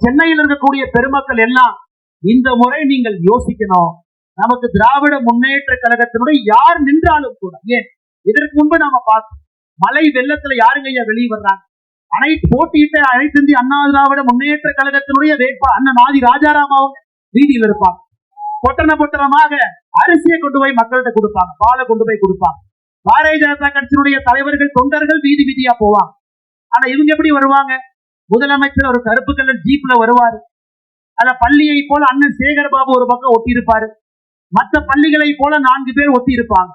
சென்னையில் இருக்கக்கூடிய பெருமக்கள் எல்லாம் இந்த முறை நீங்கள் யோசிக்கணும். நமக்கு திராவிட முன்னேற்ற கழகத்தினுடைய யார் நின்றாலும் கூட, ஏன் இதற்கு முன்பு நாம பார்த்தோம், மழை வெள்ளத்துல யாருங்க ஐயா வெளியே வர்றாங்க? போட்டியிட்ட அனைத்து இந்திய அண்ணா திராவிட முன்னேற்ற கழகத்தினுடைய வேட்பாளர் அண்ணன் ஆதி ராஜாராம் அவங்க வீதியில் இருப்பாங்க. பொட்டணமாக அரிசியை கொண்டு போய் மக்கள்கிட்ட கொடுப்பாங்க, பாலை கொண்டு போய் கொடுப்பாங்க. பாரதிய ஜனதா கட்சியினுடைய தலைவர்கள் தொண்டர்கள் வீதி வீதியா போவாங்க. ஆனா இவங்க எப்படி வருவாங்க? முதலமைச்சர் ஒரு கருப்பு கலர் ஜீப்ல வருவாரு. அத பள்ளியை போல அண்ணன் சேகர் பாபு ஒரு பக்கம் ஒட்டி இருப்பாரு, மற்ற பள்ளிகளை போல 4 பேர் ஒட்டி இருப்பாங்க.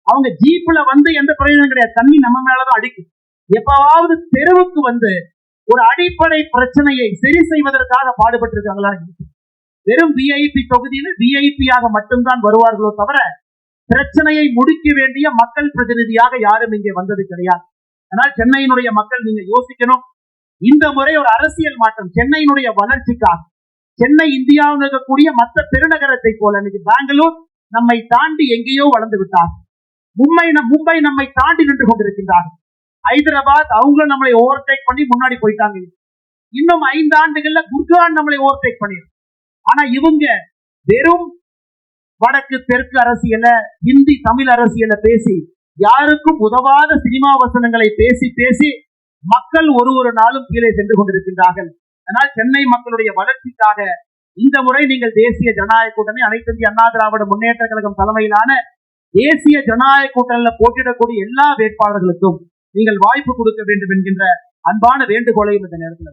அவங்க ஜீப்ல வந்து எந்த பிரயோஜனம் கிடையாது, தண்ணி நம்ம மேலதான் அடிக்கும். எப்பாவது தெருவுக்கு வந்து ஒரு அடிப்படை பிரச்சனையை சரி செய்வதற்காக பாடுபட்டு இருக்காங்களா? வெறும் விஐபி தொகுதியில் விஐபியாக மட்டும்தான் வருவார்களோ தவிர பிரச்சனையை முடிக்க வேண்டிய மக்கள் பிரதிநிதியாக யாரும் இங்கே வந்தது கிடையாது. ஆனால் சென்னையினுடைய மக்கள் நீங்க யோசிக்கணும், இந்த முறை ஒரு அரசியல் மாற்றம் சென்னையினுடைய வளர்ச்சிக்காக. சென்னை இந்தியாவில் இருக்கக்கூடிய மற்ற பெருநகரத்தை போல இன்னைக்கு பெங்களூர் நம்மை தாண்டி எங்கேயோ வளர்ந்து விட்டார். மும்பை நம்மை தாண்டி நின்று கொண்டிருக்கின்றார்கள். ஹைதராபாத் அவங்க நம்மளை ஓவர்டேக் பண்ணி முன்னாடி போயிட்டாங்க. இன்னும் 5 ஆண்டுகள்ல குர்கான் நம்மளை ஓவர்டேக் பண்ணிடும். ஆனா இவங்க வெறும் வடக்கு தெற்கு அரசியல, ஹிந்தி தமிழ் அரசியல பேசி, யாருக்கும் உதவாத சினிமா வசனங்களை பேசி பேசி மக்கள் ஒரு நாளும் கீழே சென்று கொண்டிருக்கின்றார்கள். ஆனால் சென்னை மக்களுடைய வளர்ச்சிக்காக இந்த முறை நீங்கள் தேசிய ஜனநாயக கூட்டணி, அனைத்து இந்திய அண்ணா திராவிட முன்னேற்ற கழகம் தலைமையிலான தேசிய ஜனநாயக கூட்டணியில் போட்டியிடக்கூடிய எல்லா வேட்பாளர்களுக்கும் நீங்கள் வாய்ப்பு கொடுக்க வேண்டும் என்கின்ற அன்பான வேண்டுகோளை இந்த நேரத்தில்